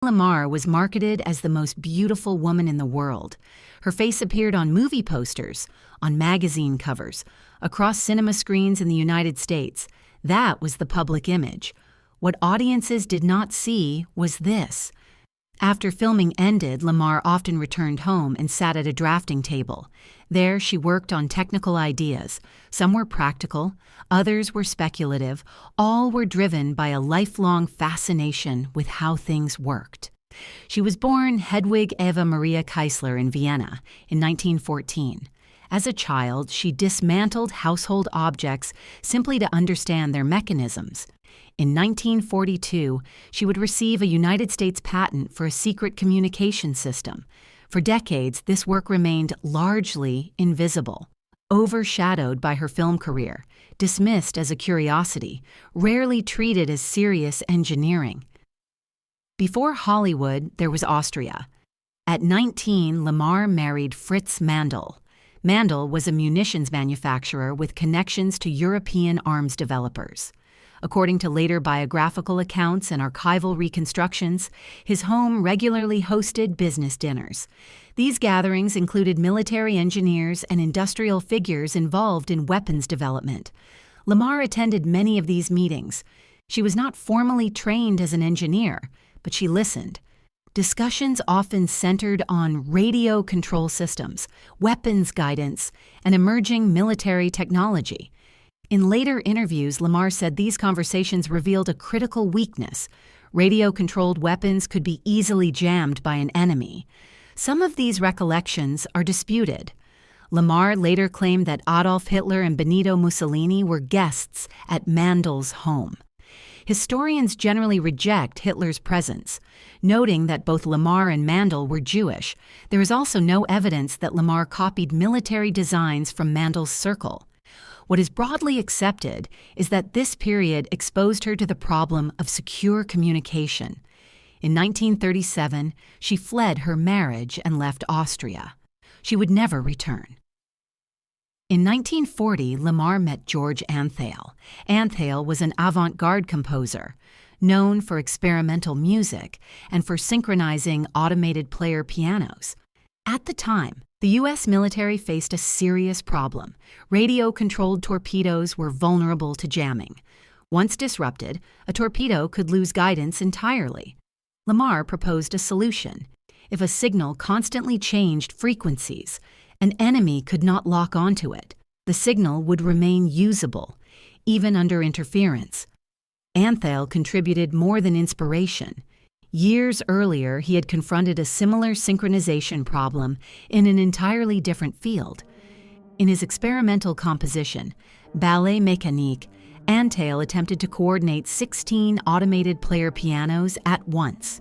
Lamarr was marketed as the most beautiful woman in the world. Her face appeared on movie posters, on magazine covers, across cinema screens in the United States. That was the public image. What audiences did not see was this. After filming ended, Lamarr often returned home and sat at a drafting table. There she worked on technical ideas. Some were practical, others were speculative. All were driven by a lifelong fascination with how things worked. She was born Hedwig Eva Maria Keisler in Vienna in 1914. As a child, she dismantled household objects simply to understand their mechanisms. In 1942, she would receive a United States patent for a secret communication system. For decades, this work remained largely invisible, overshadowed by her film career, dismissed as a curiosity, rarely treated as serious engineering. Before Hollywood, there was Austria. At 19, Lamarr married Fritz Mandl. Mandl was a munitions manufacturer with connections to European arms developers. According to later biographical accounts and archival reconstructions, his home regularly hosted business dinners. These gatherings included military engineers and industrial figures involved in weapons development. Lamarr attended many of these meetings. She was not formally trained as an engineer, but she listened. Discussions often centered on radio control systems, weapons guidance, and emerging military technology. In later interviews, Lamarr said these conversations revealed a critical weakness. Radio-controlled weapons could be easily jammed by an enemy. Some of these recollections are disputed. Lamarr later claimed that Adolf Hitler and Benito Mussolini were guests at Mandl's home. Historians generally reject Hitler's presence, noting that both Lamarr and Mandl were Jewish. There is also no evidence that Lamarr copied military designs from Mandl's circle. What is broadly accepted is that this period exposed her to the problem of secure communication. In 1937, she fled her marriage and left Austria. She would never return. In 1940, Lamarr met George Antheil. Antheil was an avant-garde composer, known for experimental music and for synchronizing automated player pianos. At the time, the U.S. military faced a serious problem. Radio-controlled torpedoes were vulnerable to jamming. Once disrupted, a torpedo could lose guidance entirely. Lamarr proposed a solution. If a signal constantly changed frequencies, an enemy could not lock onto it. The signal would remain usable, even under interference. Antheil contributed more than inspiration. Years earlier, he had confronted a similar synchronization problem in an entirely different field. In his experimental composition, Ballet Mécanique, Antheil attempted to coordinate 16 automated player pianos at once.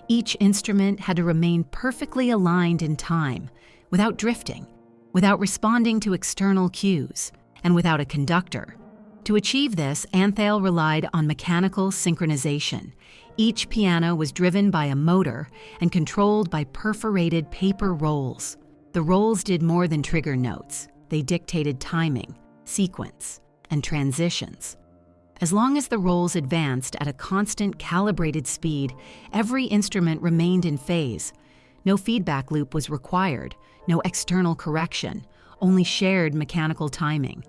Each instrument had to remain perfectly aligned in time, without drifting, without responding to external cues, and without a conductor. To achieve this, Antheil relied on mechanical synchronization. Each piano was driven by a motor and controlled by perforated paper rolls. The rolls did more than trigger notes. They dictated timing, sequence, and transitions. As long as the rolls advanced at a constant calibrated speed, every instrument remained in phase. No feedback loop was required, no external correction, only shared mechanical timing.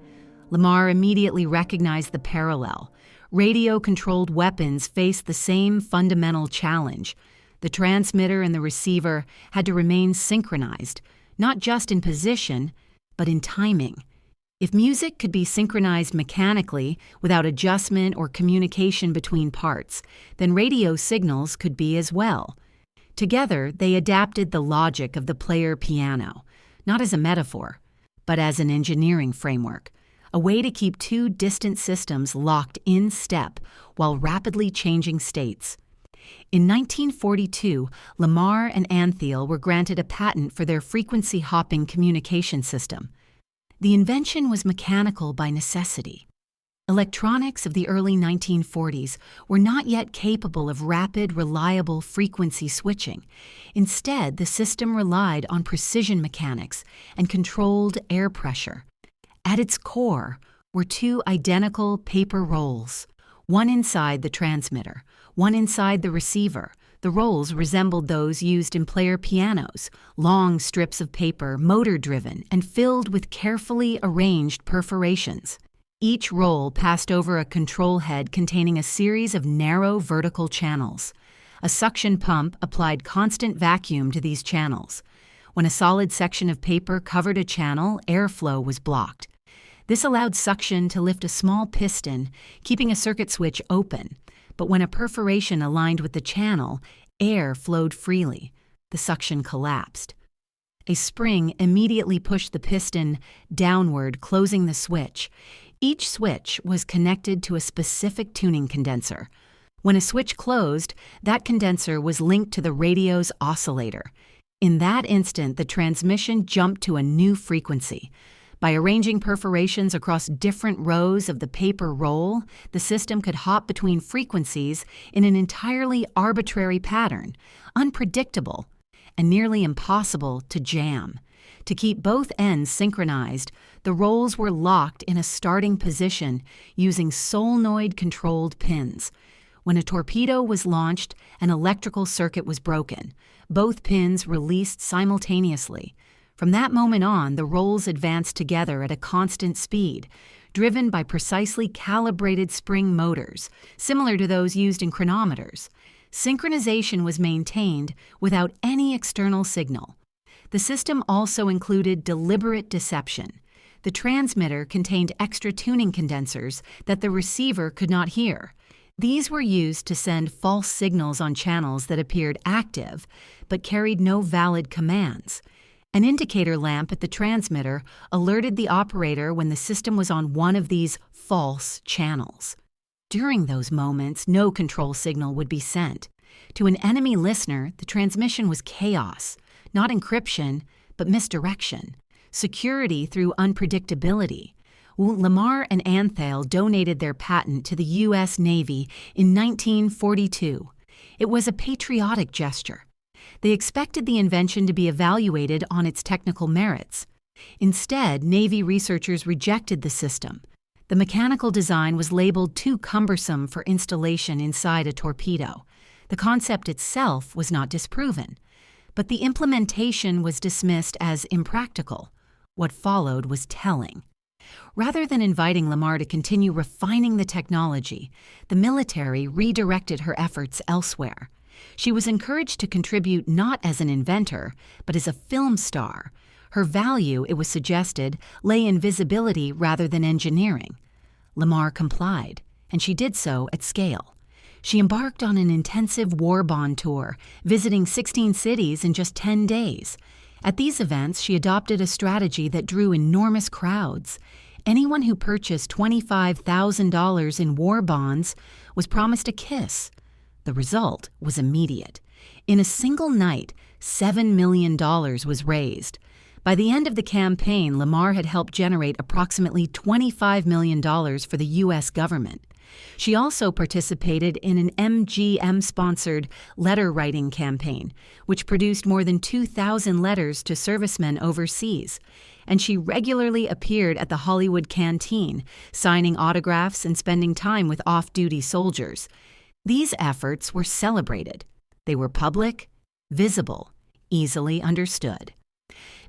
Lamarr immediately recognized the parallel. Radio-controlled weapons faced the same fundamental challenge. The transmitter and the receiver had to remain synchronized, not just in position, but in timing. If music could be synchronized mechanically without adjustment or communication between parts, then radio signals could be as well. Together, they adapted the logic of the player piano, not as a metaphor, but as an engineering framework, a way to keep two distant systems locked in step while rapidly changing states. In 1942, Lamarr and Antheil were granted a patent for their frequency-hopping communication system. The invention was mechanical by necessity. Electronics of the early 1940s were not yet capable of rapid, reliable frequency switching. Instead, the system relied on precision mechanics and controlled air pressure. At its core were two identical paper rolls, one inside the transmitter, one inside the receiver. The rolls resembled those used in player pianos, long strips of paper, motor-driven, and filled with carefully arranged perforations. Each roll passed over a control head containing a series of narrow vertical channels. A suction pump applied constant vacuum to these channels. When a solid section of paper covered a channel, airflow was blocked. This allowed suction to lift a small piston, keeping a circuit switch open. But when a perforation aligned with the channel, air flowed freely. The suction collapsed. A spring immediately pushed the piston downward, closing the switch. Each switch was connected to a specific tuning condenser. When a switch closed, that condenser was linked to the radio's oscillator. In that instant, the transmission jumped to a new frequency. By arranging perforations across different rows of the paper roll, the system could hop between frequencies in an entirely arbitrary pattern, unpredictable, and nearly impossible to jam. To keep both ends synchronized, the rolls were locked in a starting position using solenoid-controlled pins. When a torpedo was launched, an electrical circuit was broken. Both pins released simultaneously. From that moment on, the rolls advanced together at a constant speed, driven by precisely calibrated spring motors, similar to those used in chronometers. Synchronization was maintained without any external signal. The system also included deliberate deception. The transmitter contained extra tuning condensers that the receiver could not hear. These were used to send false signals on channels that appeared active but carried no valid commands. An indicator lamp at the transmitter alerted the operator when the system was on one of these false channels. During those moments, no control signal would be sent. To an enemy listener, the transmission was chaos, not encryption, but misdirection, security through unpredictability. Lamarr and Antheil donated their patent to the U.S. Navy in 1942. It was a patriotic gesture. They expected the invention to be evaluated on its technical merits. Instead, Navy researchers rejected the system. The mechanical design was labeled too cumbersome for installation inside a torpedo. The concept itself was not disproven, but the implementation was dismissed as impractical. What followed was telling. Rather than inviting Lamarr to continue refining the technology, the military redirected her efforts elsewhere. She was encouraged to contribute not as an inventor, but as a film star. Her value, it was suggested, lay in visibility rather than engineering. Lamarr complied, and she did so at scale. She embarked on an intensive war bond tour, visiting 16 cities in just 10 days. At these events, she adopted a strategy that drew enormous crowds. Anyone who purchased $25,000 in war bonds was promised a kiss. The result was immediate. In a single night, $7 million was raised. By the end of the campaign, Lamarr had helped generate approximately $25 million for the U.S. government. She also participated in an MGM-sponsored letter-writing campaign, which produced more than 2,000 letters to servicemen overseas. And she regularly appeared at the Hollywood Canteen, signing autographs and spending time with off-duty soldiers. These efforts were celebrated. They were public, visible, easily understood.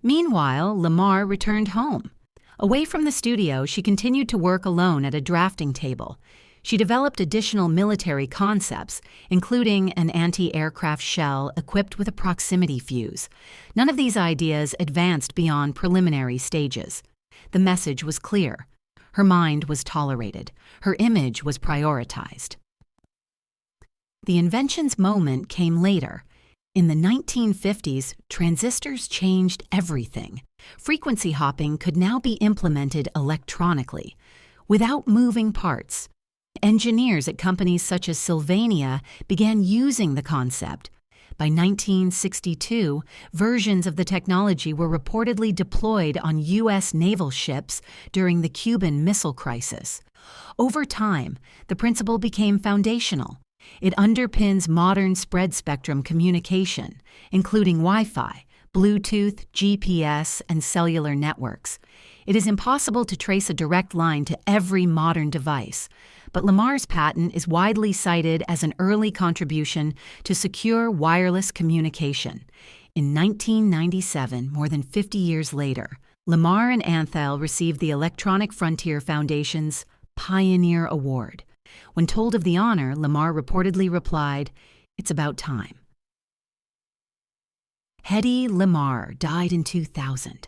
Meanwhile, Lamarr returned home. Away from the studio, she continued to work alone at a drafting table. She developed additional military concepts, including an anti-aircraft shell equipped with a proximity fuse. None of these ideas advanced beyond preliminary stages. The message was clear. Her mind was tolerated. Her image was prioritized. The invention's moment came later. In the 1950s, transistors changed everything. Frequency hopping could now be implemented electronically, without moving parts. Engineers at companies such as Sylvania began using the concept. By 1962, versions of the technology were reportedly deployed on U.S. naval ships during the Cuban Missile Crisis. Over time, the principle became foundational. It underpins modern spread-spectrum communication, including Wi-Fi, Bluetooth, GPS, and cellular networks. It is impossible to trace a direct line to every modern device, but Lamarr's patent is widely cited as an early contribution to secure wireless communication. In 1997, more than 50 years later, Lamarr and Antheil received the Electronic Frontier Foundation's Pioneer Award. When told of the honor, Lamarr reportedly replied, "It's about time." Hedy Lamarr died in 2000.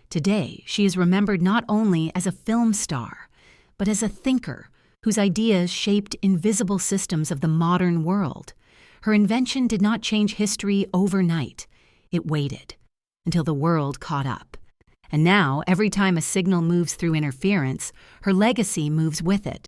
Today, she is remembered not only as a film star, but as a thinker whose ideas shaped invisible systems of the modern world. Her invention did not change history overnight. It waited until the world caught up. And now, every time a signal moves through interference, her legacy moves with it.